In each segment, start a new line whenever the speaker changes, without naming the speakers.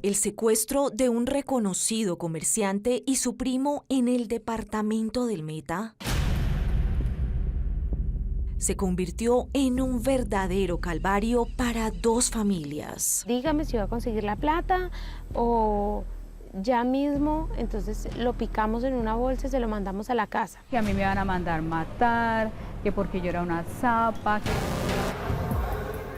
El secuestro de un reconocido comerciante y su primo en el departamento del Meta se convirtió en un verdadero calvario para dos familias.
Dígame si va a conseguir la plata o ya mismo, entonces lo picamos en una bolsa y se lo mandamos a la casa.
Que a mí me van a mandar matar, que porque yo era una zapa.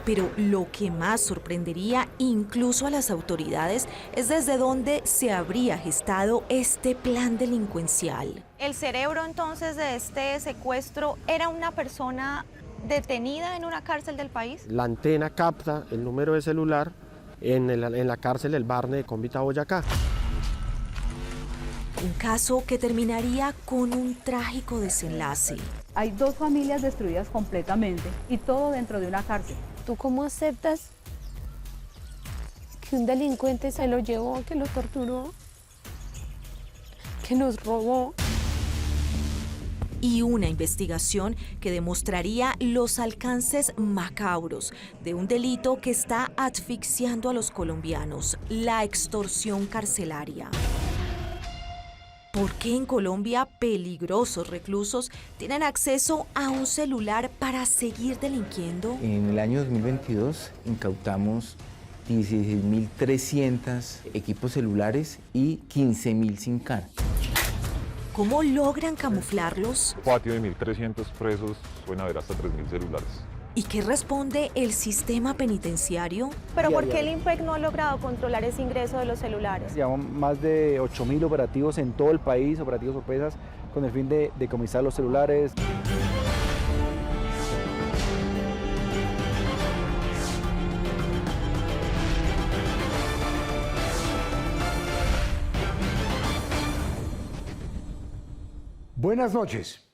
Pero lo que más sorprendería incluso a las autoridades es desde dónde se habría gestado este plan delincuencial.
El cerebro entonces de este secuestro era una persona detenida en una cárcel del país.
La antena capta el número de celular en la cárcel del Barne de Cómbita, Boyacá.
Un caso que terminaría con un trágico desenlace.
Hay dos familias destruidas completamente y todo dentro de una cárcel.
¿Tú cómo aceptas que un delincuente se lo llevó, que lo torturó, que nos robó?
Y una investigación que demostraría los alcances macabros de un delito que está asfixiando a los colombianos, la extorsión carcelaria. ¿Por qué en Colombia peligrosos reclusos tienen acceso a un celular para seguir delinquiendo?
En el año 2022 incautamos 16.300 equipos celulares y 15.000 SIM card.
¿Cómo logran camuflarlos?
Un patio de 1.300 presos pueden haber hasta 3.000 celulares.
¿Y qué responde el sistema penitenciario?
Pero ¿por qué el INPEC no ha logrado controlar ese ingreso de los celulares?
Llevamos más de 8.000 operativos en todo el país, operativos sorpresas, con el fin de decomisar los celulares.
Buenas noches.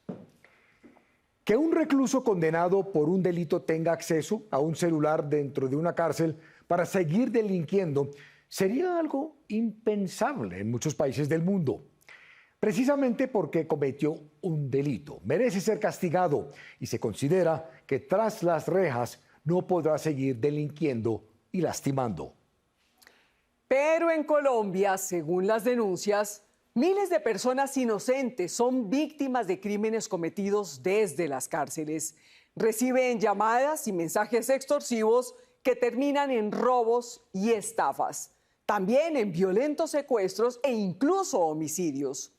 Que un recluso condenado por un delito tenga acceso a un celular dentro de una cárcel para seguir delinquiendo sería algo impensable en muchos países del mundo. Precisamente porque cometió un delito, merece ser castigado y se considera que tras las rejas no podrá seguir delinquiendo y lastimando.
Pero en Colombia, según las denuncias, miles de personas inocentes son víctimas de crímenes cometidos desde las cárceles. Reciben llamadas y mensajes extorsivos que terminan en robos y estafas, también en violentos secuestros e incluso homicidios.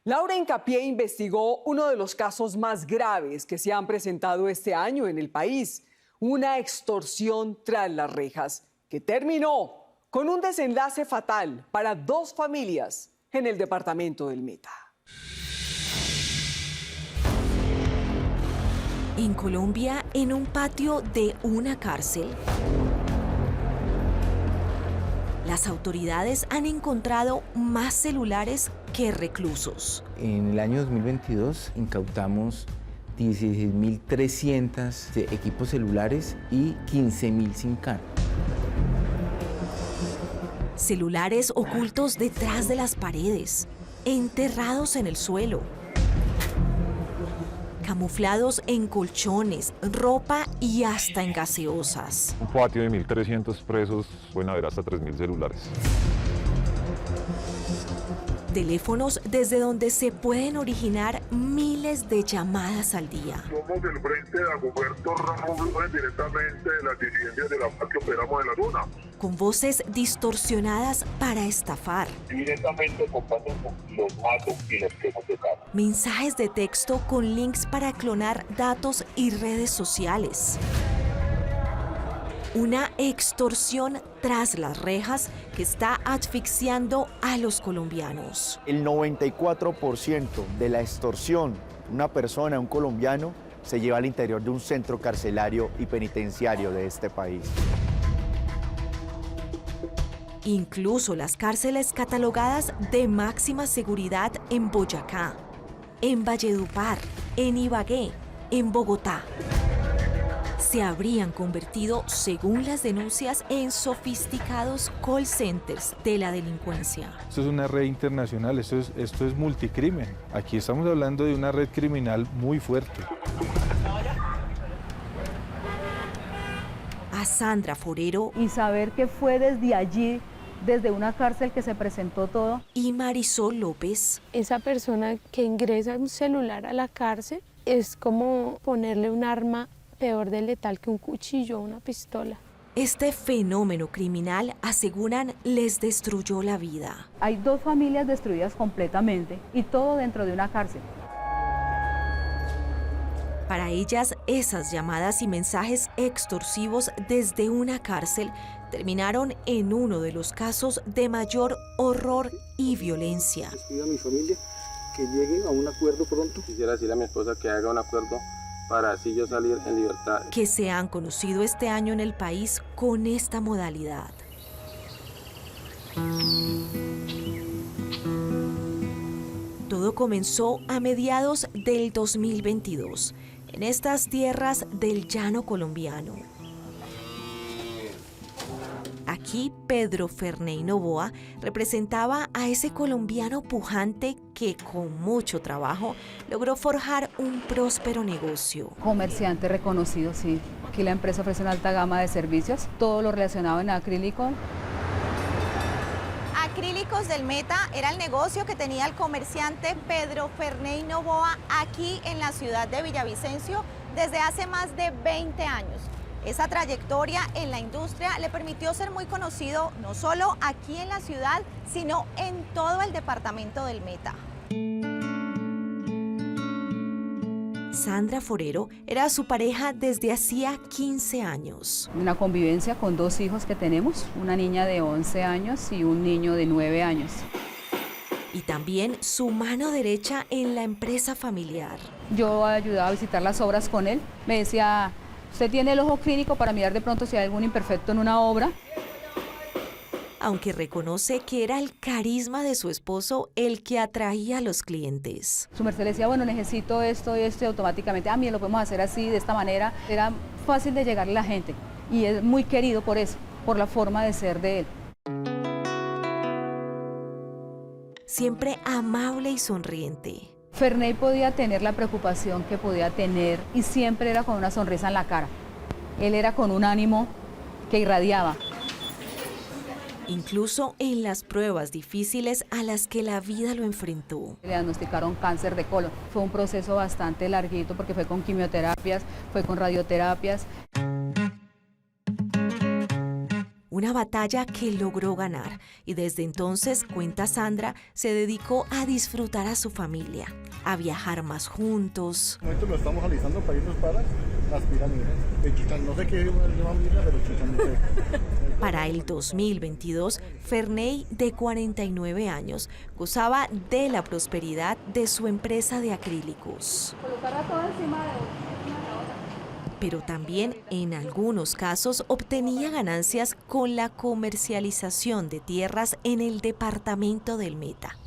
Laura Hincapié investigó uno de los casos más graves que se han presentado este año en el país, una extorsión tras las rejas, que terminó con un desenlace fatal para dos familias en el departamento del Meta.
En Colombia, en un patio de una cárcel, las autoridades han encontrado más celulares que reclusos.
En el año 2022 incautamos 16.300 equipos celulares y 15.000 SIM card.
Celulares ocultos detrás de las paredes, enterrados en el suelo, camuflados en colchones, ropa y hasta en gaseosas.
Un patio de 1.300 presos pueden haber hasta 3.000 celulares.
Teléfonos desde donde se pueden originar miles de llamadas al día.
Somos del Frente de Dagoberto Ramos, directamente de las disidencias de la FARC que operamos en la zona.
Con voces distorsionadas para estafar.
Directamente comparten los matos y los quemos de carro.
Mensajes de texto con links para clonar datos y redes sociales. Una extorsión tras las rejas que está asfixiando a los colombianos.
El 94% de la extorsión de una persona, un colombiano, se lleva al interior de un centro carcelario y penitenciario de este país.
Incluso las cárceles catalogadas de máxima seguridad en Boyacá, en Valledupar, en Ibagué, en Bogotá, se habrían convertido, según las denuncias, en sofisticados call centers de la delincuencia.
Esto es una red internacional, esto es multicrimen. Aquí estamos hablando de una red criminal muy fuerte.
A Sandra Forero
y saber que fue desde allí desde una cárcel que se presentó todo.
Y Marisol López.
Esa persona que ingresa un celular a la cárcel es como ponerle un arma peor de letal que un cuchillo o una pistola.
Este fenómeno criminal, aseguran, les destruyó la vida.
Hay 2 familias destruidas completamente y todo dentro de una cárcel.
Para ellas, esas llamadas y mensajes extorsivos desde una cárcel terminaron en uno de los casos de mayor horror y violencia.
Pido a mi familia que llegue a un acuerdo pronto. Quisiera decirle a mi esposa que haga un acuerdo para así yo salir en libertad.
Que se han conocido este año en el país con esta modalidad. Todo comenzó a mediados del 2022, en estas tierras del llano colombiano. Aquí Pedro Ferney Novoa representaba a ese colombiano pujante que con mucho trabajo logró forjar un próspero negocio.
Comerciante reconocido, sí. Aquí la empresa ofrece una alta gama de servicios, todo lo relacionado en acrílico.
Acrílicos del Meta era el negocio que tenía el comerciante Pedro Ferney Novoa aquí en la ciudad de Villavicencio desde hace más de 20 años. Esa trayectoria en la industria le permitió ser muy conocido no solo aquí en la ciudad, sino en todo el departamento del Meta.
Sandra Forero era su pareja desde hacía 15 años.
Una convivencia con 2 hijos que tenemos, una niña de 11 años y un niño de 9 años.
Y también su mano derecha en la empresa familiar.
Yo ayudaba a visitar las obras con él, me decía: usted tiene el ojo clínico para mirar de pronto si hay algún imperfecto en una obra.
Aunque reconoce que era el carisma de su esposo el que atraía a los clientes.
Su merced le decía: bueno, necesito esto y esto, y automáticamente, mira, lo podemos hacer así, de esta manera. Era fácil de llegarle a la gente y es muy querido por eso, por la forma de ser de él.
Siempre amable y sonriente.
Ferney podía tener la preocupación que podía tener y siempre era con una sonrisa en la cara. Él era con un ánimo que irradiaba.
Incluso en las pruebas difíciles a las que la vida lo enfrentó.
Le diagnosticaron cáncer de colon. Fue un proceso bastante larguito porque fue con quimioterapias, fue con radioterapias.
Una batalla que logró ganar y desde entonces, cuenta Sandra, se dedicó a disfrutar a su familia, a viajar más juntos.
En este momento lo estamos realizando para irnos para las pirámides. De Chichán, no sé qué llaman Isla, pero Chichán no sé.
Para el 2022, Ferney, de 49 años, gozaba de la prosperidad de su empresa de acrílicos.
Colocarla todo encima de
Pero también en algunos casos obtenía ganancias con la comercialización de tierras en el departamento del Meta.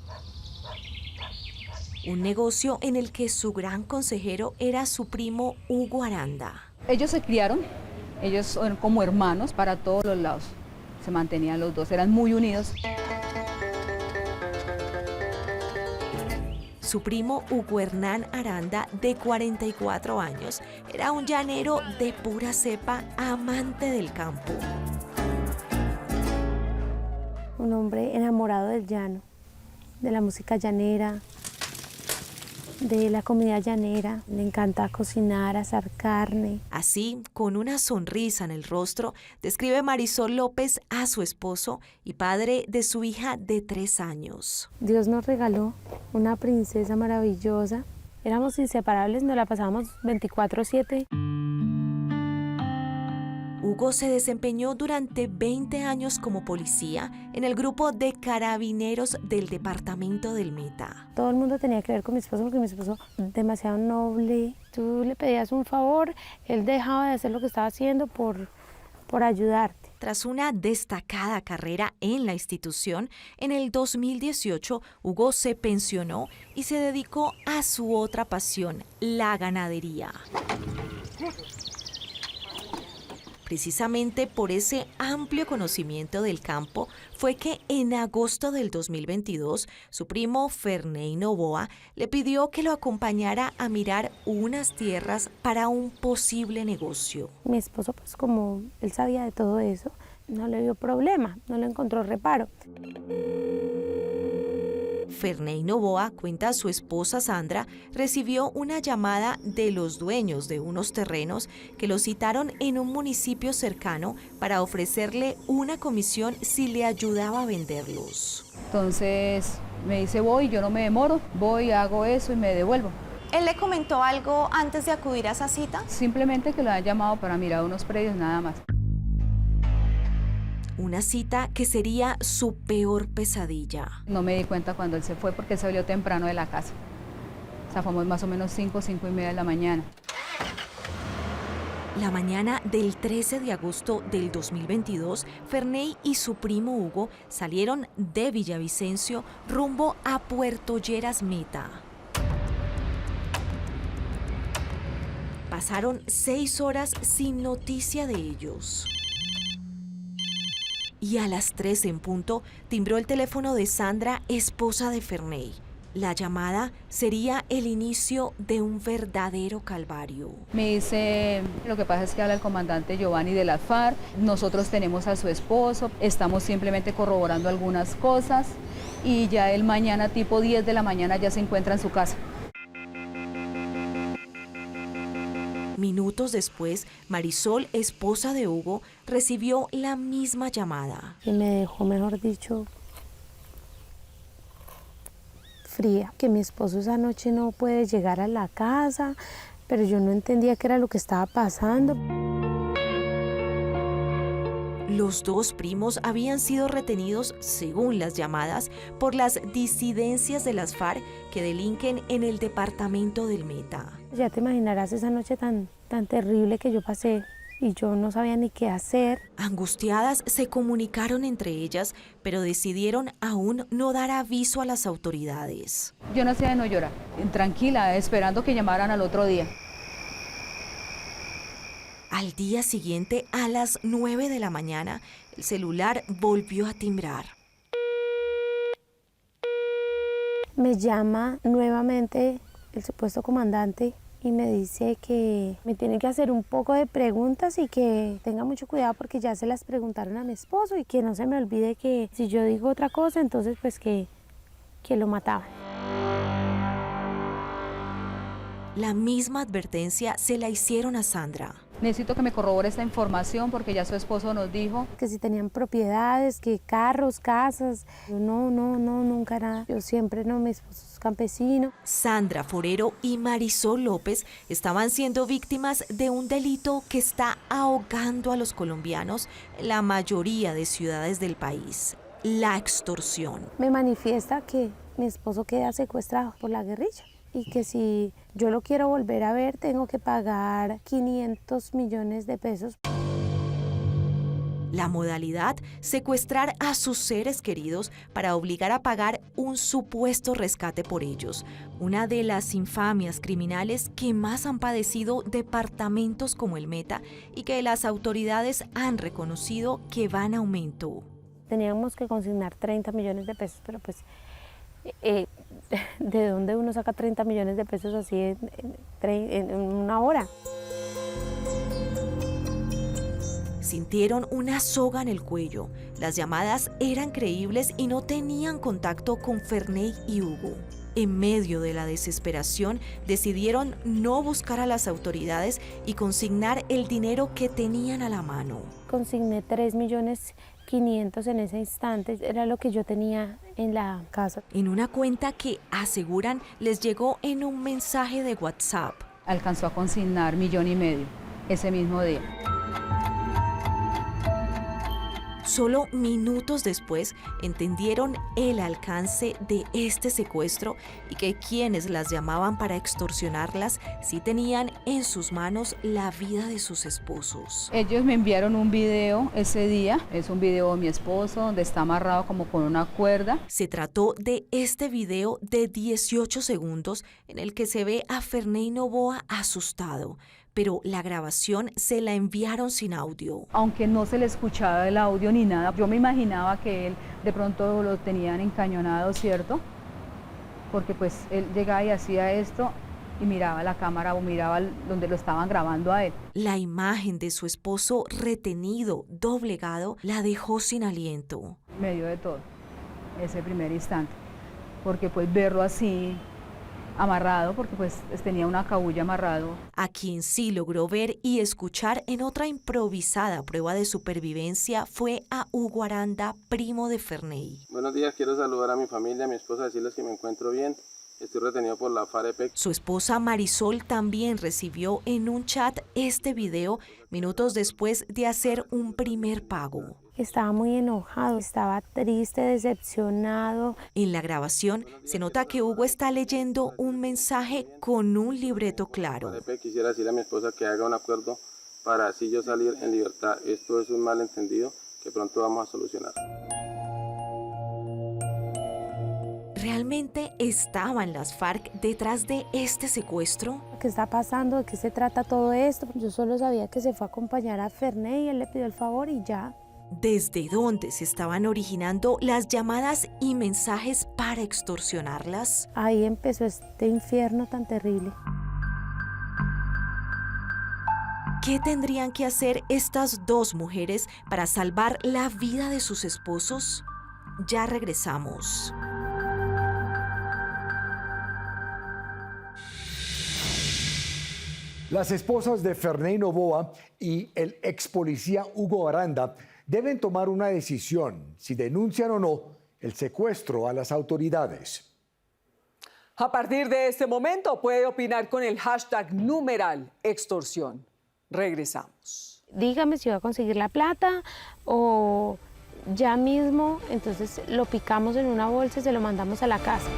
Un negocio en el que su gran consejero era su primo Hugo Aranda.
Ellos se criaron, ellos son como hermanos para todos los lados. Se mantenían los dos, eran muy unidos.
Su primo Hugo Hernán Aranda, de 44 años, era un llanero de pura cepa, amante del campo.
Un hombre enamorado del llano, de la música llanera, de la comida llanera. Le encanta cocinar, asar carne.
Así, con una sonrisa en el rostro, describe Marisol López a su esposo y padre de su hija de 3 años.
Dios nos regaló una princesa maravillosa. Éramos inseparables, nos la pasábamos 24/7.
Hugo se desempeñó durante 20 años como policía en el grupo de carabineros del departamento del Meta.
Todo el mundo tenía que ver con mi esposo porque mi esposo demasiado noble. Tú le pedías un favor, él dejaba de hacer lo que estaba haciendo por ayudarte.
Tras una destacada carrera en la institución, en el 2018 Hugo se pensionó y se dedicó a su otra pasión, la ganadería. Precisamente por ese amplio conocimiento del campo fue que en agosto del 2022 su primo Ferney Novoa le pidió que lo acompañara a mirar unas tierras para un posible negocio.
Mi esposo, pues como él sabía de todo eso, no le vio problema, no le encontró reparo.
Ferney Noboa, cuenta a su esposa Sandra, recibió una llamada de los dueños de unos terrenos que lo citaron en un municipio cercano para ofrecerle una comisión si le ayudaba a venderlos.
Entonces me dice, voy, yo no me demoro, voy, hago eso y me devuelvo.
¿Él le comentó algo antes de acudir a esa cita?
Simplemente que lo han llamado para mirar unos predios, nada más.
Una cita que sería su peor pesadilla.
No me di cuenta cuando él se fue porque salió temprano de la casa. O sea, fuimos más o menos 5:30 de la mañana.
La mañana del 13 de agosto del 2022, Ferney y su primo Hugo salieron de Villavicencio rumbo a Puerto Lleras Meta. Pasaron 6 horas sin noticia de ellos. Y a las 3 en punto, timbró el teléfono de Sandra, esposa de Ferney. La llamada sería el inicio de un verdadero calvario.
Me dice, lo que pasa es que habla el comandante Giovanni de la FARC, nosotros tenemos a su esposo, estamos simplemente corroborando algunas cosas y ya él mañana tipo 10 de la mañana ya se encuentra en su casa.
Minutos después, Marisol, esposa de Hugo, recibió la misma llamada.
Y me dejó, mejor dicho, fría, que mi esposo esa noche no puede llegar a la casa, pero yo no entendía qué era lo que estaba pasando.
Los dos primos habían sido retenidos, según las llamadas, por las disidencias de las FARC que delinquen en el departamento del Meta.
Ya te imaginarás esa noche tan terrible que yo pasé y yo no sabía ni qué hacer.
Angustiadas se comunicaron entre ellas, pero decidieron aún no dar aviso a las autoridades.
Yo no hacía de no llorar, tranquila, esperando que llamaran al otro día.
Al día siguiente, a las 9 de la mañana, el celular volvió a timbrar.
Me llama nuevamente el supuesto comandante y me dice que me tiene que hacer un poco de preguntas y que tenga mucho cuidado porque ya se las preguntaron a mi esposo y que no se me olvide que si yo digo otra cosa, entonces pues que lo mataban.
La misma advertencia se la hicieron a Sandra.
Necesito que me corrobore esta información porque ya su esposo nos dijo
que si tenían propiedades, que carros, casas. Yo no, nunca nada. Yo siempre no, mi esposo es campesino.
Sandra Forero y Marisol López estaban siendo víctimas de un delito que está ahogando a los colombianos en la mayoría de ciudades del país: la extorsión.
Me manifiesta que mi esposo queda secuestrado por la guerrilla y que si yo lo quiero volver a ver tengo que pagar 500 millones de pesos.
La modalidad: secuestrar a sus seres queridos para obligar a pagar un supuesto rescate por ellos. Una de las infamias criminales que más han padecido departamentos como el Meta y que las autoridades han reconocido que va en aumento.
Teníamos que consignar 30 millones de pesos, pero pues ¿de dónde uno saca 30 millones de pesos así en una hora?
Sintieron una soga en el cuello. Las llamadas eran creíbles y no tenían contacto con Ferney y Hugo. En medio de la desesperación, decidieron no buscar a las autoridades y consignar el dinero que tenían a la mano.
Consigné 3.500.000 en ese instante, era lo que yo tenía en la casa.
En una cuenta que aseguran les llegó en un mensaje de WhatsApp.
Alcanzó a consignar 1,5 millones ese mismo día.
Solo minutos después entendieron el alcance de este secuestro y que quienes las llamaban para extorsionarlas sí tenían en sus manos la vida de sus esposos.
Ellos me enviaron un video ese día, es un video de mi esposo donde está amarrado como con una cuerda.
Se trató de este video de 18 segundos en el que se ve a Ferney Noboa asustado, pero la grabación se la enviaron sin audio.
Aunque no se le escuchaba el audio ni nada, yo me imaginaba que él de pronto lo tenían encañonado, ¿cierto? Porque pues él llegaba y hacía esto y miraba la cámara o miraba donde lo estaban grabando a él.
La imagen de su esposo retenido, doblegado, la dejó sin aliento.
Me dio de todo ese primer instante, porque pues verlo así amarrado, porque pues tenía una cabulla amarrado.
A quien sí logró ver y escuchar en otra improvisada prueba de supervivencia fue a Hugo Aranda, primo de Ferney.
Buenos días, quiero saludar a mi familia, a mi esposa, decirles que me encuentro bien. Estoy retenido por la FAREP.
Su esposa Marisol también recibió en un chat este video minutos después de hacer un primer pago.
Estaba muy enojado, estaba triste, decepcionado.
En la grabación se nota que Hugo está leyendo un mensaje con un libreto claro.
Quisiera decirle a mi esposa que haga un acuerdo para así yo salir en libertad. Esto es un malentendido que pronto vamos a solucionar.
¿Realmente estaban las FARC detrás de este secuestro?
¿Qué está pasando? ¿De qué se trata todo esto? Yo solo sabía que se fue a acompañar a Ferney y él le pidió el favor y ya.
¿Desde dónde se estaban originando las llamadas y mensajes para extorsionarlas?
Ahí empezó este infierno tan terrible.
¿Qué tendrían que hacer estas dos mujeres para salvar la vida de sus esposos? Ya regresamos.
Las esposas de Ferney Noboa y el ex policía Hugo Aranda deben tomar una decisión si denuncian o no el secuestro a las autoridades.
A partir de este momento puede opinar con el hashtag #extorsión. Regresamos.
Dígame si va a conseguir la plata o ya mismo, entonces lo picamos en una bolsa y se lo mandamos a la casa.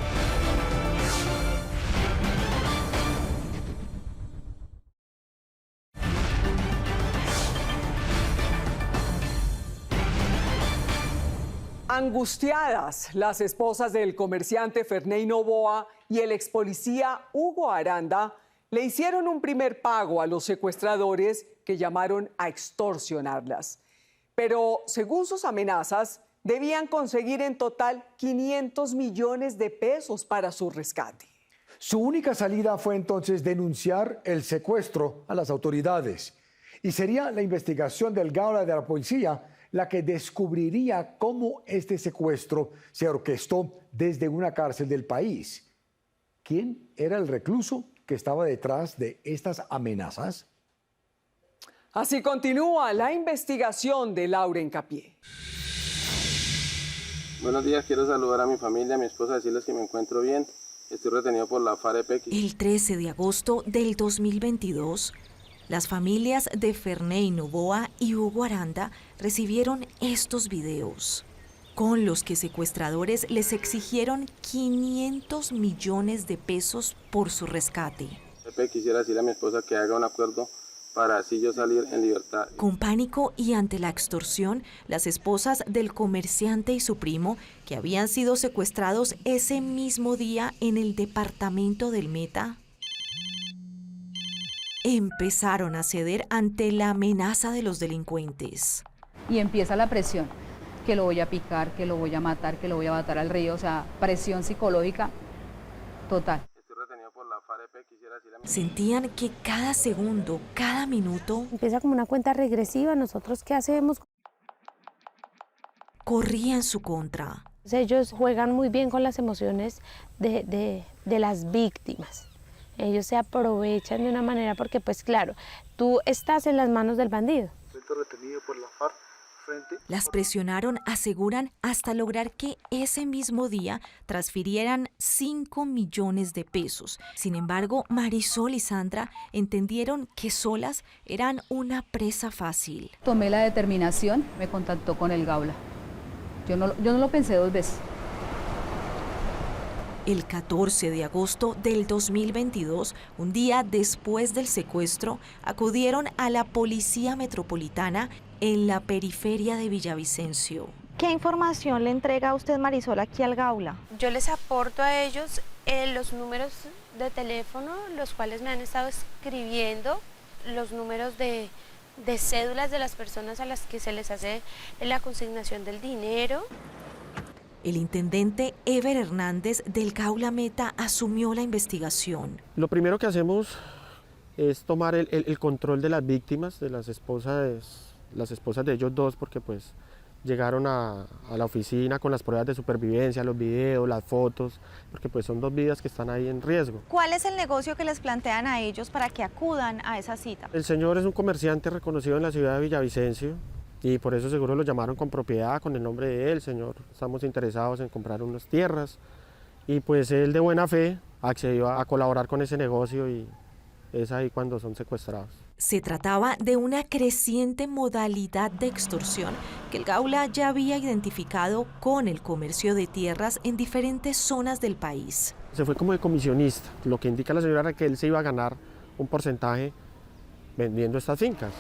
Angustiadas, las esposas del comerciante Ferney Noboa y el ex policía Hugo Aranda le hicieron un primer pago a los secuestradores que llamaron a extorsionarlas. Pero, según sus amenazas, debían conseguir en total 500 millones de pesos para su rescate.
Su única salida fue entonces denunciar el secuestro a las autoridades. Y sería la investigación del Gaula de la policía la que descubriría cómo este secuestro se orquestó desde una cárcel del país. ¿Quién era el recluso que estaba detrás de estas amenazas?
Así continúa la investigación de Laura Hincapié.
Buenos días, quiero saludar a mi familia, a mi esposa, decirles que me encuentro bien. Estoy retenido por la FAREP.
El 13 de agosto del 2022, las familias de Ferney Noboa y Hugo Aranda recibieron estos videos, con los que secuestradores les exigieron 500 millones de pesos por su rescate.
Quisiera decirle a mi esposa que haga un acuerdo para así yo salir en libertad.
Con pánico y ante la extorsión, las esposas del comerciante y su primo, que habían sido secuestrados ese mismo día en el departamento del Meta, empezaron a ceder ante la amenaza de los delincuentes.
Y empieza la presión, que lo voy a picar, que lo voy a matar, que lo voy a matar al río, o sea, presión psicológica total.
Estoy retenido por la FAREP, quisiera decirle a mi...
Sentían que cada segundo, cada minuto...
Empieza como una cuenta regresiva, ¿nosotros qué hacemos?
Corría en su contra.
Ellos juegan muy bien con las emociones de las víctimas. Ellos se aprovechan de una manera porque, pues claro, tú estás en las manos del bandido.
Estoy retenido por la FARC.
Las presionaron, aseguran, hasta lograr que ese mismo día transfirieran 5 millones de pesos. Sin embargo, Marisol y Sandra entendieron que solas eran una presa fácil.
Tomé la determinación, me contactó con el Gaula. Yo no lo pensé dos veces.
El 14 de agosto del 2022, un día después del secuestro, acudieron a la Policía Metropolitana en la periferia de Villavicencio.
¿Qué información le entrega a usted, Marisol, aquí al Gaula?
Yo les aporto a ellos los números de teléfono, los cuales me han estado escribiendo, los números de cédulas de las personas a las que se les hace la consignación del dinero.
El intendente Ever Hernández del Gaula Meta asumió la investigación.
Lo primero que hacemos es tomar el control de las víctimas, de las esposas de ellos dos, porque pues llegaron a la oficina con las pruebas de supervivencia, los videos, las fotos, porque pues son 2 vidas que están ahí en riesgo.
¿Cuál es el negocio que les plantean a ellos para que acudan a esa cita?
El señor es un comerciante reconocido en la ciudad de Villavicencio y por eso seguro lo llamaron con propiedad, con el nombre de él. Señor, estamos interesados en comprar unas tierras y pues él de buena fe accedió a colaborar con ese negocio y es ahí cuando son secuestrados.
Se trataba de una creciente modalidad de extorsión que el Gaula ya había identificado con el comercio de tierras en diferentes zonas del país.
Se fue como de comisionista, lo que indica la señora era que él se iba a ganar un porcentaje vendiendo estas fincas.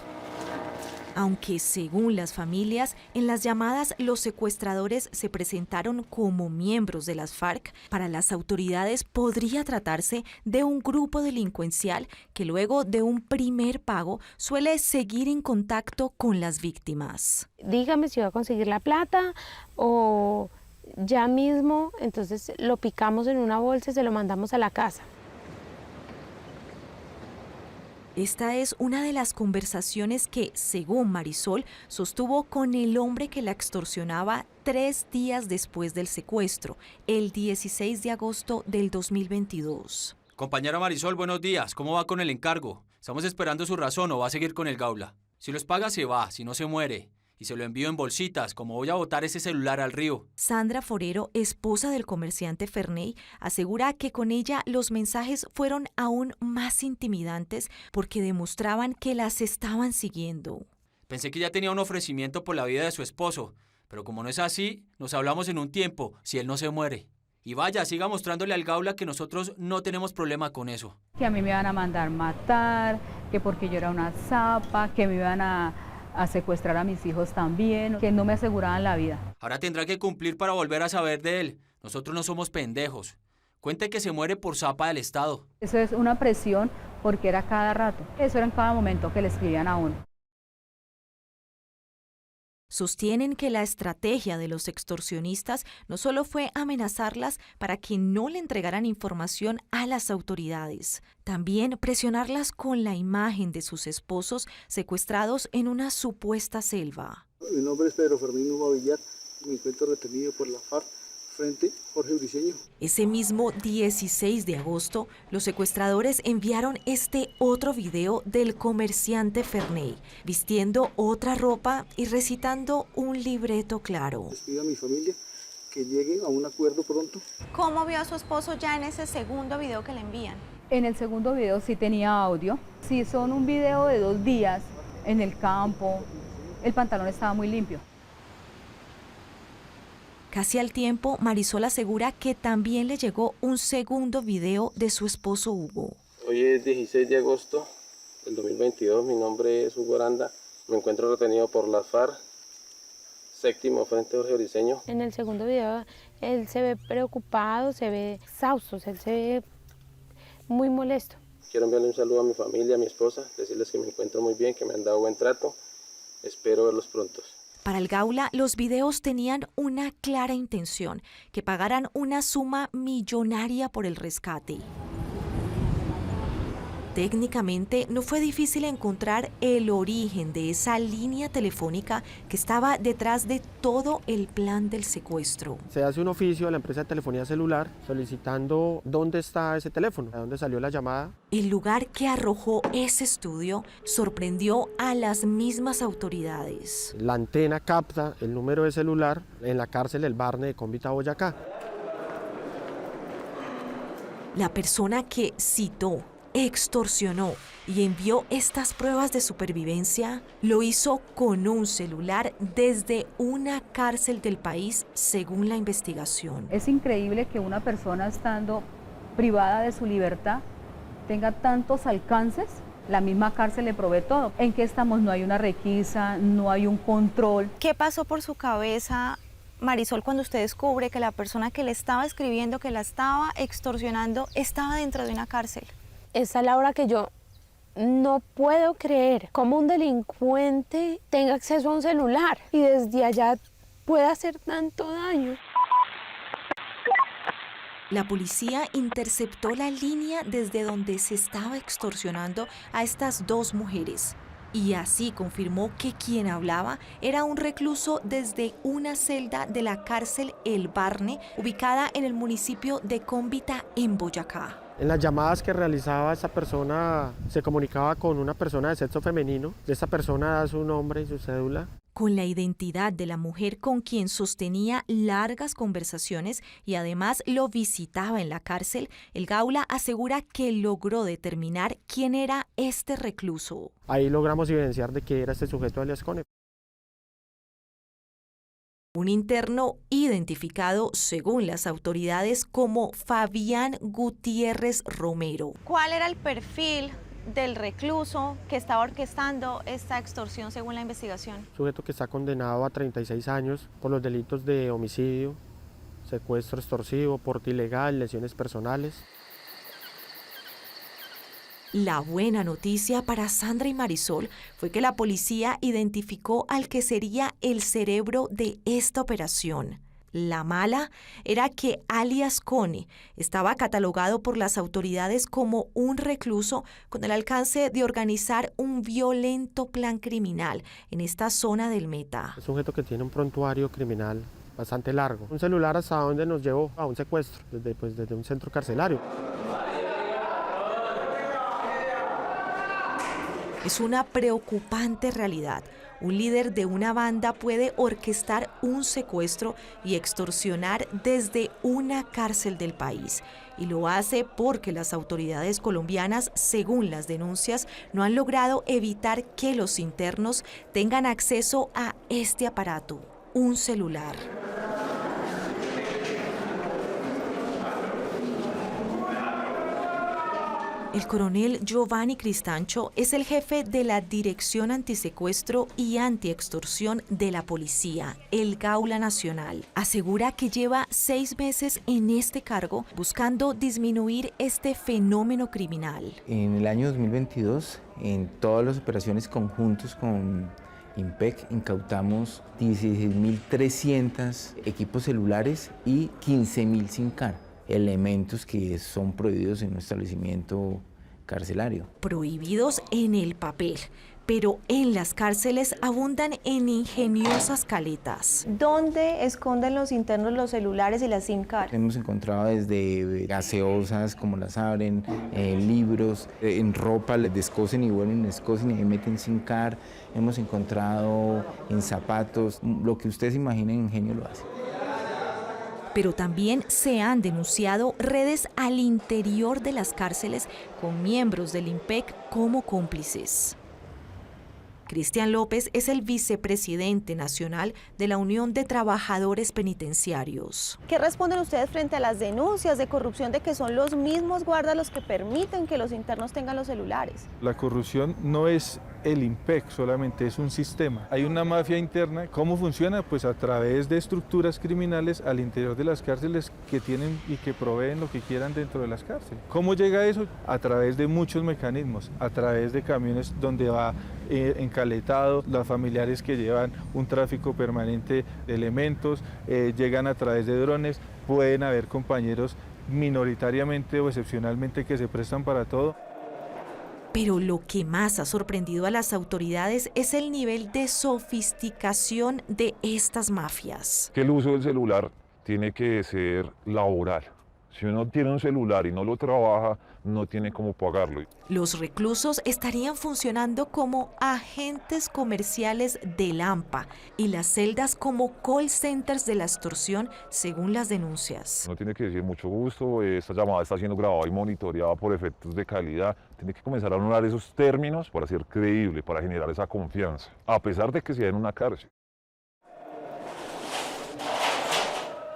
Aunque según las familias, en las llamadas los secuestradores se presentaron como miembros de las FARC, para las autoridades podría tratarse de un grupo delincuencial que luego de un primer pago suele seguir en contacto con las víctimas.
Dígame si va a conseguir la plata o ya mismo, entonces lo picamos en una bolsa y se lo mandamos a la casa.
Esta es una de las conversaciones que, según Marisol, sostuvo con el hombre que la extorsionaba 3 días después del secuestro, el 16 de agosto del 2022.
Compañera Marisol, buenos días. ¿Cómo va con el encargo? Estamos esperando su razón o va a seguir con el Gaula. Si los paga, se va, si no se muere. Y se lo envío en bolsitas, como voy a botar ese celular al río.
Sandra Forero, esposa del comerciante Ferney, asegura que con ella los mensajes fueron aún más intimidantes porque demostraban que las estaban siguiendo.
Pensé que ya tenía un ofrecimiento por la vida de su esposo, pero como no es así, nos hablamos en un tiempo, si él no se muere. Y vaya, siga mostrándole al Gaula que nosotros no tenemos problema con eso.
Que a mí me iban a mandar matar, que porque yo era una zapa, que me iban a secuestrar a mis hijos también, que no me aseguraban la vida.
Ahora tendrá que cumplir para volver a saber de él. Nosotros no somos pendejos. Cuente que se muere por zapa del Estado.
Eso es una presión porque era cada rato. Eso era en cada momento que le escribían a uno.
Sostienen que la estrategia de los extorsionistas no solo fue amenazarlas para que no le entregaran información a las autoridades, también presionarlas con la imagen de sus esposos secuestrados en una supuesta selva.
Mi nombre es Pedro Fernández Villar, me encuentro retenido por la FARC frente Jorge Briceño.
Ese mismo 16 de agosto, los secuestradores enviaron este otro video del comerciante Ferney, vistiendo otra ropa y recitando un libreto claro.
Les pido a mi familia que lleguen a un acuerdo pronto.
¿Cómo vio a su esposo ya en ese segundo video que le envían?
En el segundo video sí tenía audio. Sí, son un video de 2 días en el campo. El pantalón estaba muy limpio.
Casi al tiempo, Marisol asegura que también le llegó un segundo video de su esposo Hugo.
Hoy es 16 de agosto del 2022, mi nombre es Hugo Aranda, me encuentro retenido por las FARC, 7º Frente Jorge Briceño.
En el segundo video él se ve preocupado, se ve exhausto, él se ve muy molesto.
Quiero enviarle un saludo a mi familia, a mi esposa, decirles que me encuentro muy bien, que me han dado buen trato, espero verlos pronto.
Para el Gaula, los videos tenían una clara intención, que pagaran una suma millonaria por el rescate. Técnicamente, no fue difícil encontrar el origen de esa línea telefónica que estaba detrás de todo el plan del secuestro.
Se hace un oficio a la empresa de telefonía celular solicitando dónde está ese teléfono, de dónde salió la llamada.
El lugar que arrojó ese estudio sorprendió a las mismas autoridades.
La antena capta el número de celular en la cárcel del Barne de Cómbita, Boyacá.
La persona que citó, extorsionó y envió estas pruebas de supervivencia lo hizo con un celular desde una cárcel del país, según la investigación.
Es increíble que una persona estando privada de su libertad tenga tantos alcances. La misma cárcel le provee todo. ¿En qué estamos? No hay una requisa, no hay un control.
¿Qué pasó por su cabeza, Marisol, cuando usted descubre que la persona que le estaba escribiendo, que la estaba extorsionando, estaba dentro de una cárcel?
Esa es la hora que yo no puedo creer cómo un delincuente tenga acceso a un celular y desde allá pueda hacer tanto daño.
La policía interceptó la línea desde donde se estaba extorsionando a estas dos mujeres. Y así confirmó que quien hablaba era un recluso desde una celda de la cárcel El Barne, ubicada en el municipio de Cómbita, en Boyacá.
En las llamadas que realizaba esta persona se comunicaba con una persona de sexo femenino. Esta persona da su nombre y su cédula.
Con la identidad de la mujer con quien sostenía largas conversaciones y además lo visitaba en la cárcel, el Gaula asegura que logró determinar quién era este recluso.
Ahí logramos evidenciar de que era este sujeto alias Cone.
Un interno identificado, según las autoridades, como Fabián Gutiérrez Romero.
¿Cuál era el perfil del recluso que estaba orquestando esta extorsión según la investigación?
Sujeto que está condenado a 36 años por los delitos de homicidio, secuestro extorsivo, porte ilegal, lesiones personales.
La buena noticia para Sandra y Marisol fue que la policía identificó al que sería el cerebro de esta operación. La mala era que alias Cone estaba catalogado por las autoridades como un recluso con el alcance de organizar un violento plan criminal en esta zona del Meta.
Es un sujeto que tiene un prontuario criminal bastante largo. Un celular hasta donde nos llevó a un secuestro, desde un centro carcelario.
Es una preocupante realidad. Un líder de una banda puede orquestar un secuestro y extorsionar desde una cárcel del país. Y lo hace porque las autoridades colombianas, según las denuncias, no han logrado evitar que los internos tengan acceso a este aparato, un celular. El coronel Giovanni Cristancho es el jefe de la Dirección Antisecuestro y Antiextorsión de la Policía, el Gaula Nacional. Asegura que lleva 6 meses en este cargo buscando disminuir este fenómeno criminal.
En el año 2022, en todas las operaciones conjuntos con IMPEC, incautamos 16.300 equipos celulares y 15.000 SIM card. Elementos que son prohibidos en un establecimiento carcelario.
Prohibidos en el papel, pero en las cárceles abundan en ingeniosas caletas.
¿Dónde esconden los internos los celulares y las SIM card?
Hemos encontrado desde gaseosas, como las abren, libros, en ropa, les descosen y vuelven, descosen y meten SIM card. Hemos encontrado en zapatos, lo que ustedes imaginen, Ingenio lo hace.
Pero también se han denunciado redes al interior de las cárceles con miembros del IMPEC como cómplices. Cristian López es el vicepresidente nacional de la Unión de Trabajadores Penitenciarios.
¿Qué responden ustedes frente a las denuncias de corrupción de que son los mismos guardas los que permiten que los internos tengan los celulares?
La corrupción no es el IMPEC solamente, es un sistema. Hay una mafia interna. ¿Cómo funciona? Pues a través de estructuras criminales al interior de las cárceles que tienen y que proveen lo que quieran dentro de las cárceles. ¿Cómo llega eso? A través de muchos mecanismos, a través de camiones donde va encaletado, los familiares que llevan un tráfico permanente de elementos, llegan a través de drones, pueden haber compañeros minoritariamente o excepcionalmente que se prestan para todo.
Pero lo que más ha sorprendido a las autoridades es el nivel de sofisticación de estas mafias.
Que el uso del celular tiene que ser laboral. Si uno tiene un celular y no lo trabaja, no tiene cómo pagarlo.
Los reclusos estarían funcionando como agentes comerciales del AMPA y las celdas como call centers de la extorsión, según las denuncias.
No tiene que decir mucho gusto, esta llamada está siendo grabada y monitoreada por efectos de calidad. Tiene que comenzar a honrar esos términos para ser creíble, para generar esa confianza, a pesar de que sea en una cárcel.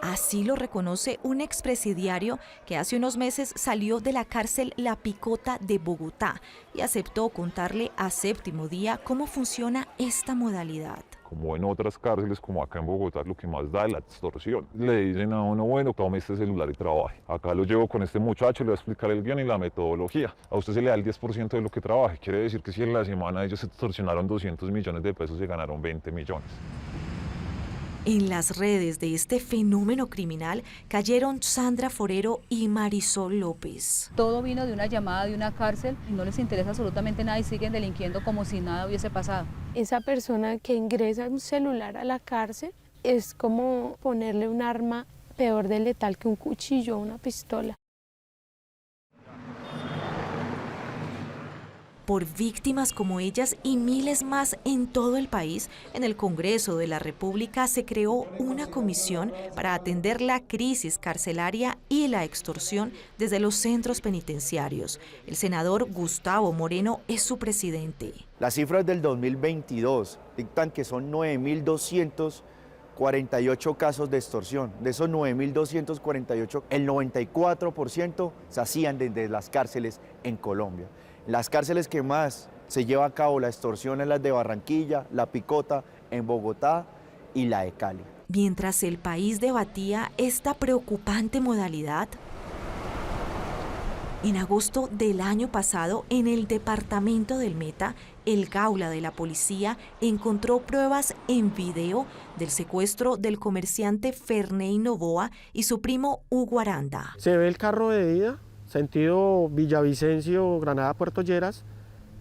Así lo reconoce un expresidiario que hace unos meses salió de la cárcel La Picota de Bogotá y aceptó contarle a Séptimo Día cómo funciona esta modalidad.
Como en otras cárceles, como acá en Bogotá, lo que más da es la extorsión. Le dicen a uno, bueno, tome este celular y trabaje. Acá lo llevo con este muchacho, le voy a explicar el guión y la metodología. A usted se le da el 10% de lo que trabaje. Quiere decir que si en la semana ellos extorsionaron 200 millones de pesos, se ganaron 20 millones.
En las redes de este fenómeno criminal cayeron Sandra Forero y Marisol López.
Todo vino de una llamada de una cárcel y no les interesa absolutamente nada y siguen delinquiendo como si nada hubiese pasado.
Esa persona que ingresa un celular a la cárcel es como ponerle un arma peor de letal que un cuchillo o una pistola.
Por víctimas como ellas y miles más en todo el país, en el Congreso de la República se creó una comisión para atender la crisis carcelaria y la extorsión desde los centros penitenciarios. El senador Gustavo Moreno es su presidente.
Las cifras del 2022 dictan que son 9.248 casos de extorsión. De esos 9.248, el 94% se hacían desde las cárceles en Colombia. Las cárceles que más se lleva a cabo la extorsión en las de Barranquilla, La Picota, en Bogotá y la de Cali.
Mientras el país debatía esta preocupante modalidad, en agosto del año pasado, en el departamento del Meta, el Gaula de la policía encontró pruebas en video del secuestro del comerciante Ferney Novoa y su primo Hugo Aranda.
Se ve el carro de ida, sentido Villavicencio, Granada, Puerto Lleras,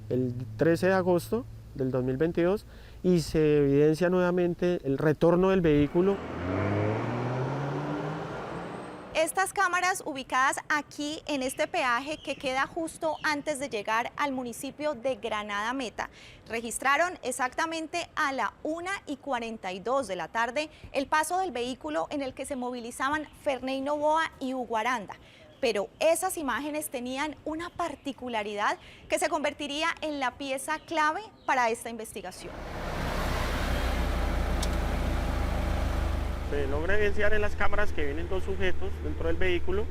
el 13 de agosto del 2022, y se evidencia nuevamente el retorno del vehículo.
Estas cámaras ubicadas aquí en este peaje que queda justo antes de llegar al municipio de Granada Meta registraron exactamente a la 1:42 de la tarde el paso del vehículo en el que se movilizaban Ferney Novoa y Hugo Aranda. Pero esas imágenes tenían una particularidad que se convertiría en la pieza clave para esta investigación.
Se logra evidenciar en las cámaras que vienen dos sujetos dentro del vehículo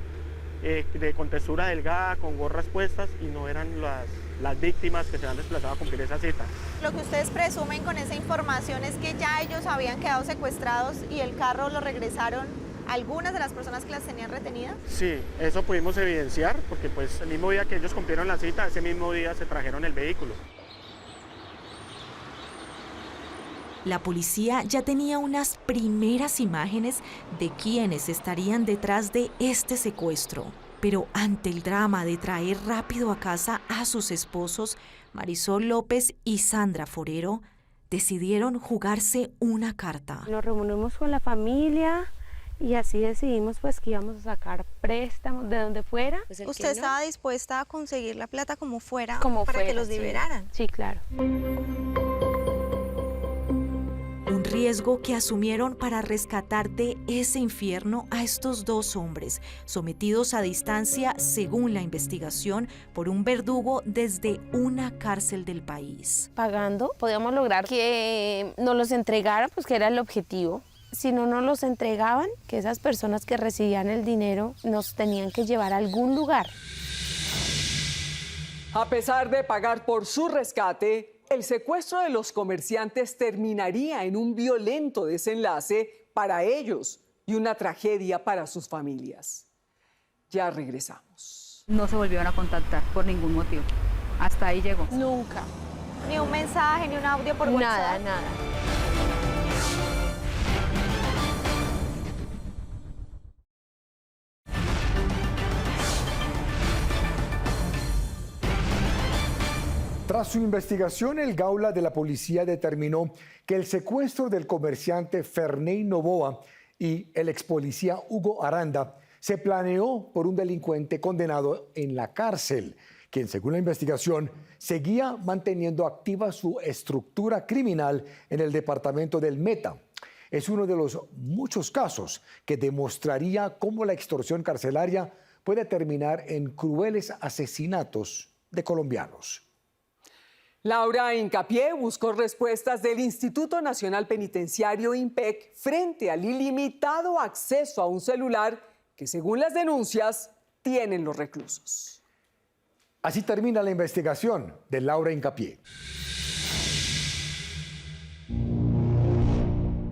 de contextura delgada, con gorras puestas, y no eran las víctimas que se han desplazado a cumplir esa cita.
Lo que ustedes presumen con esa información es que ya ellos habían quedado secuestrados y el carro lo regresaron algunas de las personas que las tenían retenidas.
Sí, eso pudimos evidenciar, porque pues el mismo día que ellos cumplieron la cita, ese mismo día se trajeron el vehículo.
La policía ya tenía unas primeras imágenes de quienes estarían detrás de este secuestro. Pero ante el drama de traer rápido a casa a sus esposos, Marisol López y Sandra Forero decidieron jugarse una carta.
Nos reunimos con la familia y así decidimos pues que íbamos a sacar préstamos de donde fuera.
Pues ¿usted estaba dispuesta a conseguir la plata como fuera
para
que los liberaran?
Sí, claro.
Un riesgo que asumieron para rescatar de ese infierno a estos dos hombres, sometidos a distancia, según la investigación, por un verdugo desde una cárcel del país.
Pagando, podíamos lograr que nos los entregaran, pues que era el objetivo. Si no nos los entregaban, que esas personas que recibían el dinero nos tenían que llevar a algún lugar.
A pesar de pagar por su rescate, el secuestro de los comerciantes terminaría en un violento desenlace para ellos y una tragedia para sus familias. Ya regresamos.
No se volvieron a contactar por ningún motivo. Hasta ahí llegó.
Nunca.
Ni un mensaje, ni un audio por WhatsApp.
Nada.
Tras su investigación, el Gaula de la policía determinó que el secuestro del comerciante Ferney Novoa y el expolicía Hugo Aranda se planeó por un delincuente condenado en la cárcel, quien, según la investigación, seguía manteniendo activa su estructura criminal en el departamento del Meta. Es uno de los muchos casos que demostraría cómo la extorsión carcelaria puede terminar en crueles asesinatos de colombianos.
Laura Hincapié buscó respuestas del Instituto Nacional Penitenciario INPEC frente al ilimitado acceso a un celular que, según las denuncias, tienen los reclusos.
Así termina la investigación de Laura Hincapié.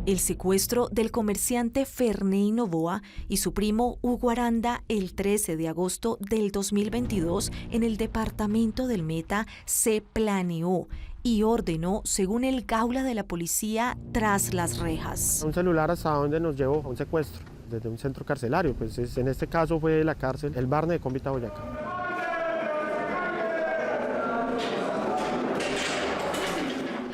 El secuestro del comerciante Ferney Noboa y su primo Hugo Aranda el 13 de agosto del 2022 en el departamento del Meta se planeó y ordenó según el Gaula de la policía tras las rejas.
Un celular hasta donde nos llevó a un secuestro desde un centro carcelario, pues en este caso fue la cárcel El Barne de Cómbita, Boyacá.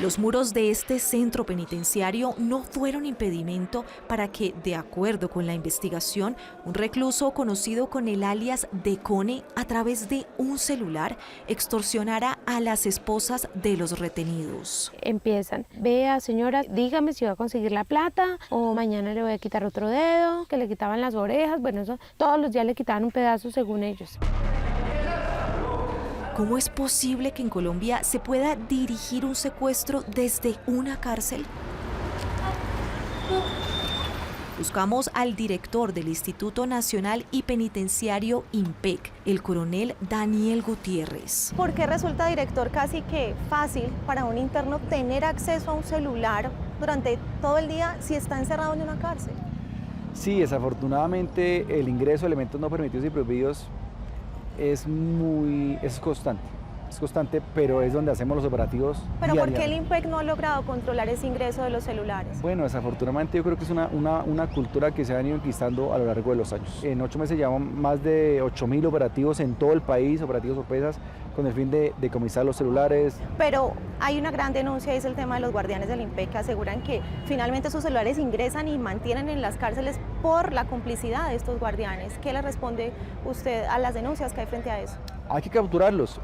Los muros de este centro penitenciario no fueron impedimento para que, de acuerdo con la investigación, un recluso conocido con el alias de Cone, a través de un celular, extorsionara a las esposas de los retenidos.
Empiezan, vea señora, dígame si va a conseguir la plata o mañana le voy a quitar otro dedo, que le quitaban las orejas, bueno, eso todos los días le quitaban un pedazo según ellos.
¿Cómo es posible que en Colombia se pueda dirigir un secuestro desde una cárcel? Buscamos al director del Instituto Nacional y Penitenciario INPEC, el coronel Daniel Gutiérrez.
¿Por qué resulta, director, casi que fácil para un interno tener acceso a un celular durante todo el día si está encerrado en una cárcel?
Sí, desafortunadamente el ingreso de elementos no permitidos y prohibidos es constante, pero es donde hacemos los operativos.
¿Pero por qué el INPEC no ha logrado controlar ese ingreso de los celulares?
Bueno, desafortunadamente yo creo que es una cultura que se ha venido enquistando a lo largo de los años. En 8 meses llevamos más de 8.000 operativos en todo el país, operativos sorpresas, con el fin de decomisar los celulares.
Pero hay una gran denuncia, y es el tema de los guardianes del INPEC, que aseguran que finalmente esos celulares ingresan y mantienen en las cárceles por la complicidad de estos guardianes. ¿Qué le responde usted a las denuncias que hay frente a eso?
Hay que capturarlos.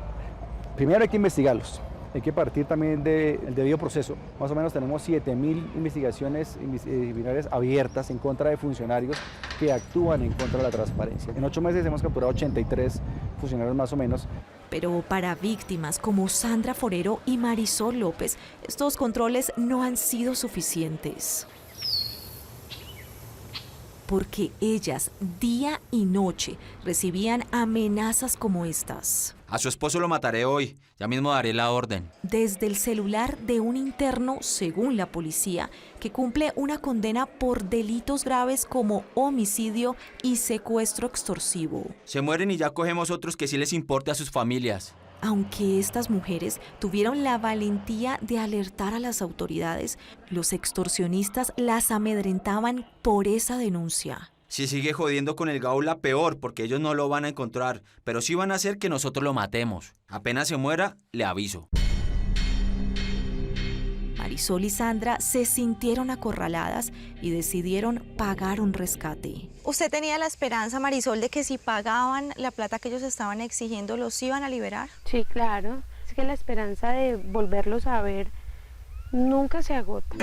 Primero hay que investigarlos. Hay que partir también del debido proceso. Más o menos tenemos 7.000 investigaciones disciplinarias abiertas en contra de funcionarios que actúan en contra de la transparencia. En 8 meses hemos capturado 83 funcionarios más o menos.
Pero para víctimas como Sandra Forero y Marisol López, estos controles no han sido suficientes. Porque ellas, día y noche, recibían amenazas como estas.
A su esposo lo mataré hoy, ya mismo daré la orden.
Desde el celular de un interno, según la policía, que cumple una condena por delitos graves como homicidio y secuestro extorsivo.
Se mueren y ya cogemos otros que sí les importe a sus familias.
Aunque estas mujeres tuvieron la valentía de alertar a las autoridades, los extorsionistas las amedrentaban por esa denuncia.
Si sigue jodiendo con el Gaula, peor, porque ellos no lo van a encontrar, pero sí van a hacer que nosotros lo matemos. Apenas se muera, le aviso.
Marisol y Sandra se sintieron acorraladas y decidieron pagar un rescate.
¿Usted tenía la esperanza, Marisol, de que si pagaban la plata que ellos estaban exigiendo, los iban a liberar?
Sí, claro. Es que la esperanza de volverlos a ver nunca se agota.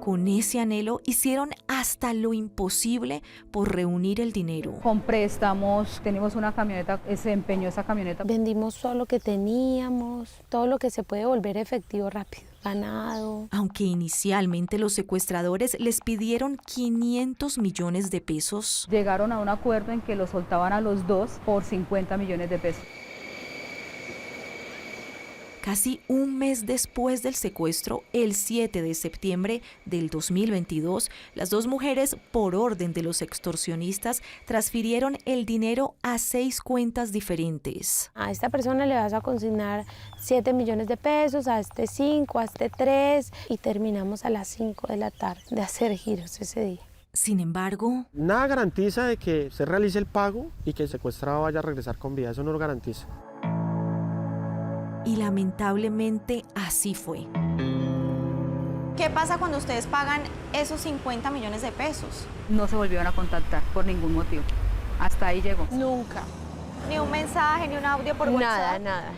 Con ese anhelo hicieron hasta lo imposible por reunir el dinero.
Con préstamos, tenemos una camioneta, se empeñó esa camioneta.
Vendimos todo lo que teníamos, todo lo que se puede volver efectivo rápido. Ganado.
Aunque inicialmente los secuestradores les pidieron 500 millones de pesos.
Llegaron a un acuerdo en que los soltaban a los dos por 50 millones de pesos.
Casi un mes después del secuestro, el 7 de septiembre del 2022, las dos mujeres, por orden de los extorsionistas, transfirieron el dinero a 6 cuentas diferentes.
A esta persona le vas a consignar 7 millones de pesos, a este 5, a este 3, y terminamos a las 5 de la tarde de hacer giros ese día.
Sin embargo,
nada garantiza de que se realice el pago y que el secuestrado vaya a regresar con vida, eso no lo garantiza.
Y lamentablemente así fue.
¿Qué pasa cuando ustedes pagan esos 50 millones de pesos?
No se volvieron a contactar por ningún motivo. Hasta ahí llegó.
Nunca.
Ni un mensaje, ni un audio por WhatsApp.
Nada.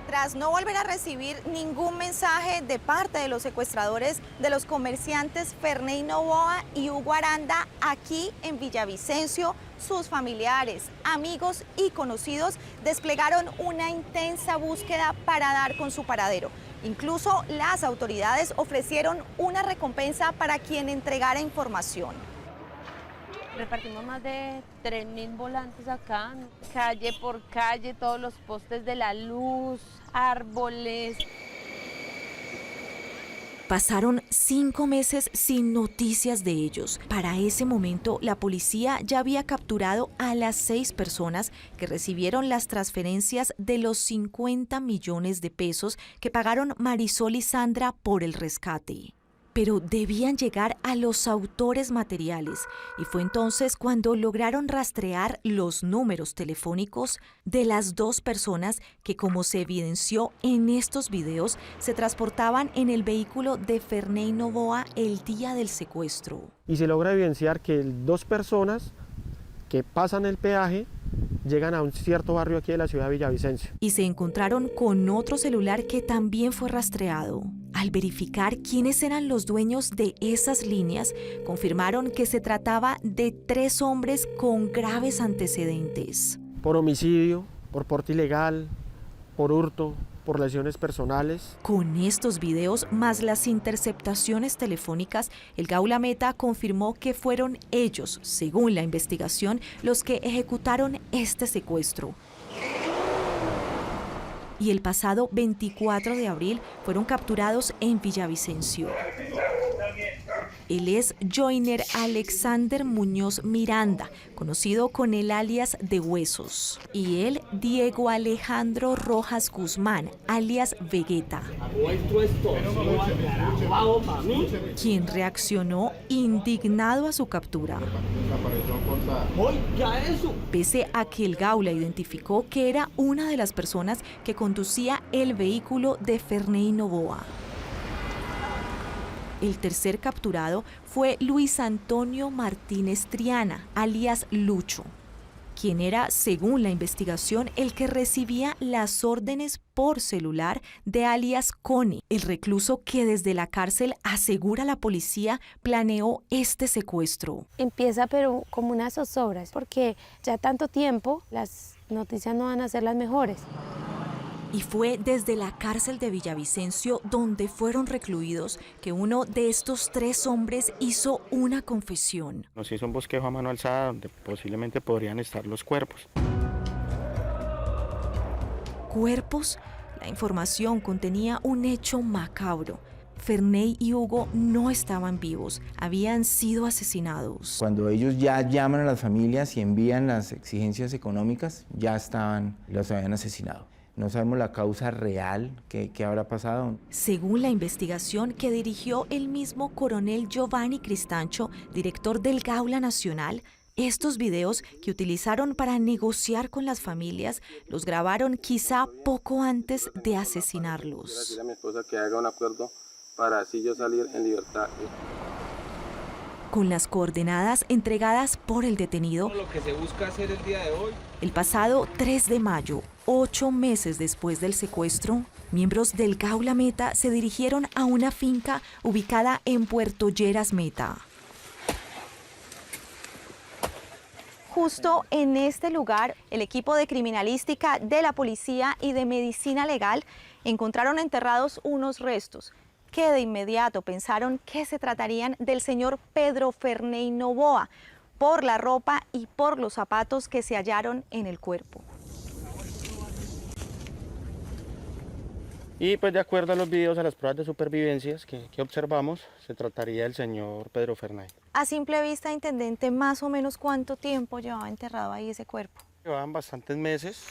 Tras no volver a recibir ningún mensaje de parte de los secuestradores de los comerciantes Ferney Noboa y Hugo Aranda aquí en Villavicencio, sus familiares, amigos y conocidos desplegaron una intensa búsqueda para dar con su paradero. Incluso las autoridades ofrecieron una recompensa para quien entregara información.
Repartimos más de 3.000 volantes acá, calle por calle, todos los postes de la luz, árboles.
Pasaron 5 meses sin noticias de ellos. Para ese momento, la policía ya había capturado a las 6 personas que recibieron las transferencias de los 50 millones de pesos que pagaron Marisol y Sandra por el rescate. Pero debían llegar a los autores materiales, y fue entonces cuando lograron rastrear los números telefónicos de las 2 personas que, como se evidenció en estos videos, se transportaban en el vehículo de Ferney Noboa el día del secuestro.
Y se logra evidenciar que 2 personas que pasan el peaje llegan a un cierto barrio aquí de la ciudad de Villavicencio.
Y se encontraron con otro celular que también fue rastreado. Al verificar quiénes eran los dueños de esas líneas, confirmaron que se trataba de 3 hombres con graves antecedentes.
Por homicidio, por porte ilegal, por hurto, por lesiones personales.
Con estos videos, más las interceptaciones telefónicas, el Gaula Meta confirmó que fueron ellos, según la investigación, los que ejecutaron este secuestro. Y el pasado 24 de abril fueron capturados en Villavicencio. Él es Joyner Alexander Muñoz Miranda, conocido con el alias de Huesos. Y él, Diego Alejandro Rojas Guzmán, alias Vegeta, quien reaccionó indignado a su captura. Pese a que el Gaula identificó que era una de las personas que conducía el vehículo de Ferney Noboa. El tercer capturado fue Luis Antonio Martínez Triana, alias Lucho, quien era, según la investigación, el que recibía las órdenes por celular de alias Cone, el recluso que desde la cárcel, asegura la policía, planeó este secuestro.
Empieza pero como unas zozobras, porque ya tanto tiempo las noticias no van a ser las mejores.
Y fue desde la cárcel de Villavicencio, donde fueron recluidos, que uno de estos 3 hombres hizo una confesión.
Nos hizo un bosquejo a mano alzada donde posiblemente podrían estar los cuerpos.
¿Cuerpos? La información contenía un hecho macabro. Ferney y Hugo no estaban vivos, habían sido asesinados.
Cuando ellos ya llaman a las familias y envían las exigencias económicas, ya los habían asesinado. No sabemos la causa real que habrá pasado.
Según la investigación que dirigió el mismo coronel Giovanni Cristancho, director del Gaula Nacional, estos videos que utilizaron para negociar con las familias los grabaron quizá poco antes de asesinarlos.
Quiero decirle a mi esposa que haga un acuerdo para así yo salir en libertad.
Con las coordenadas entregadas por el detenido,
lo que se busca hacer el día de hoy.
El pasado 3 de mayo, 8 meses después del secuestro, miembros del Gaula Meta se dirigieron a una finca ubicada en Puerto Lleras Meta.
Justo en este lugar, el equipo de criminalística de la policía y de medicina legal encontraron enterrados unos restos que de inmediato pensaron que se tratarían del señor Pedro Ferney Noboa por la ropa y por los zapatos que se hallaron en el cuerpo.
Y pues de acuerdo a los videos, a las pruebas de supervivencias que observamos, se trataría del señor Pedro Ferney.
A simple vista, intendente, más o menos ¿cuánto tiempo llevaba enterrado ahí ese cuerpo?
Llevaban bastantes meses.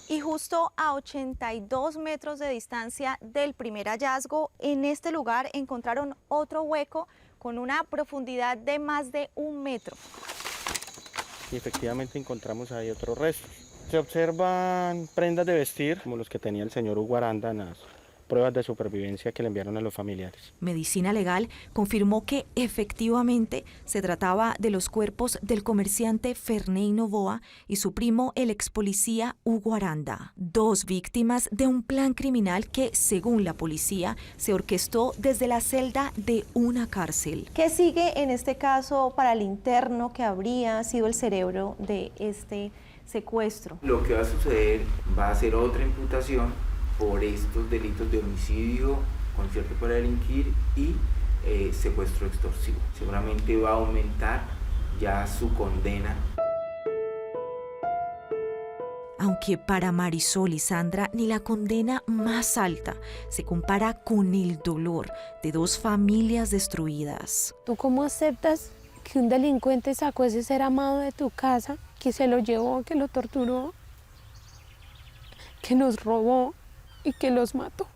Y justo a 82 metros de distancia del primer hallazgo, en este lugar encontraron otro hueco con una profundidad de más de 1 metro.
Y efectivamente encontramos ahí otros restos. Se observan prendas de vestir, como los que tenía el señor Hugo Aranda en las pruebas de supervivencia que le enviaron a los familiares.
Medicina Legal confirmó que efectivamente se trataba de los cuerpos del comerciante Ferney Noboa y su primo, el ex policía Hugo Aranda, 2 víctimas de un plan criminal que, según la policía, se orquestó desde la celda de una cárcel.
¿Qué sigue en este caso para el interno que habría sido el cerebro de este secuestro?
Lo que va a suceder va a ser otra imputación por estos delitos de homicidio, concierto para delinquir y secuestro extorsivo. Seguramente va a aumentar ya su condena.
Aunque para Marisol y Sandra ni la condena más alta se compara con el dolor de dos familias destruidas.
¿Tú cómo aceptas que un delincuente sacó ese ser amado de tu casa, que se lo llevó, que lo torturó, que nos robó y que los mató?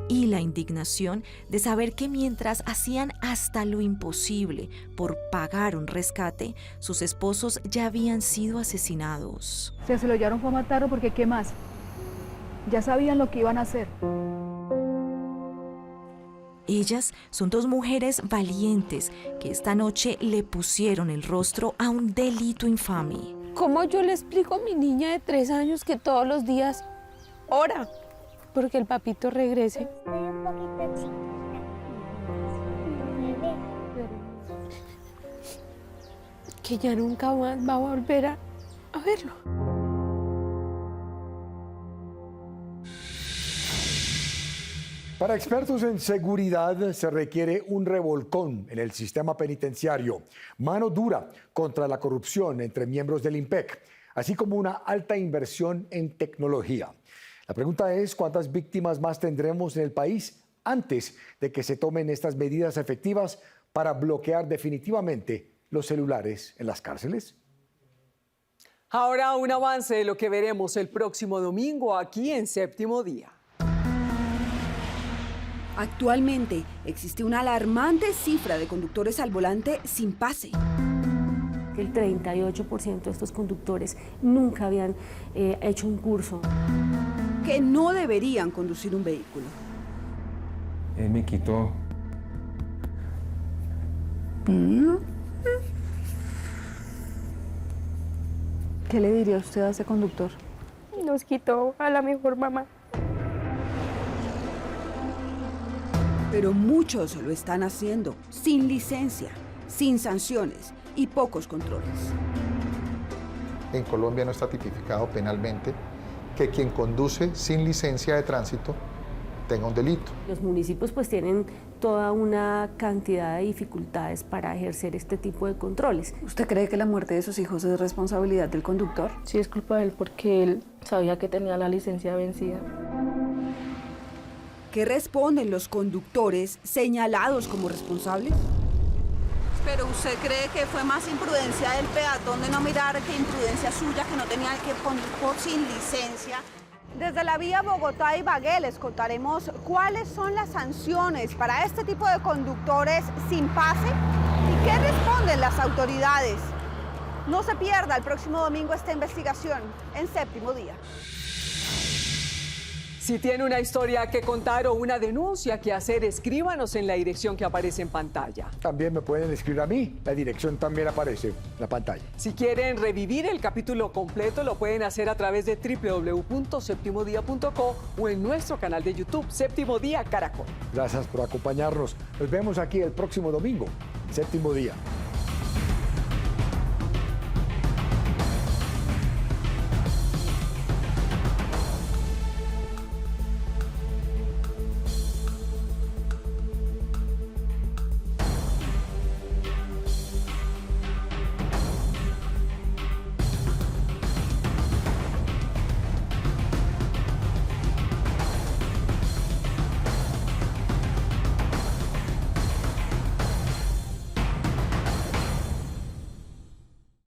Y la indignación de saber que mientras hacían hasta lo imposible por pagar un rescate, sus esposos ya habían sido asesinados.
Se lo llevaron fue a matarlo porque ¿qué más? Ya sabían lo que iban a hacer.
Ellas son dos mujeres valientes que esta noche le pusieron el rostro a un delito infame.
¿Cómo yo le explico a mi niña de 3 años que todos los días ora porque el papito regrese? Que ya nunca más va a volver a verlo.
Para expertos en seguridad se requiere un revolcón en el sistema penitenciario, mano dura contra la corrupción entre miembros del IMPEC, así como una alta inversión en tecnología. La pregunta es, ¿cuántas víctimas más tendremos en el país antes de que se tomen estas medidas efectivas para bloquear definitivamente los celulares en las cárceles?
Ahora un avance de lo que veremos el próximo domingo aquí en Séptimo Día.
Actualmente existe una alarmante cifra de conductores al volante sin pase.
El 38% de estos conductores nunca habían hecho un curso.
Que no deberían conducir un vehículo.
Él me quitó.
¿Qué le diría usted a ese conductor?
Nos quitó a la mejor mamá.
Pero muchos lo están haciendo sin licencia, sin sanciones y pocos controles.
En Colombia no está tipificado penalmente que quien conduce sin licencia de tránsito tenga un delito.
Los municipios pues tienen toda una cantidad de dificultades para ejercer este tipo de controles.
¿Usted cree que la muerte de sus hijos es responsabilidad del conductor?
Sí, es culpa de él porque él sabía que tenía la licencia vencida.
¿Qué responden los conductores señalados como responsables?
¿Pero usted cree que fue más imprudencia del peatón de no mirar que imprudencia suya, que no tenía que conducir sin licencia?
Desde la vía Bogotá-Ibagué les contaremos cuáles son las sanciones para este tipo de conductores sin pase y qué responden las autoridades. No se pierda el próximo domingo esta investigación en Séptimo Día.
Si tiene una historia que contar o una denuncia que hacer, escríbanos en la dirección que aparece en pantalla.
También me pueden escribir a mí, la dirección también aparece en la pantalla.
Si quieren revivir el capítulo completo, lo pueden hacer a través de www.septimodia.co o en nuestro canal de YouTube, Séptimo Día Caracol.
Gracias por acompañarnos. Nos vemos aquí el próximo domingo, Séptimo Día.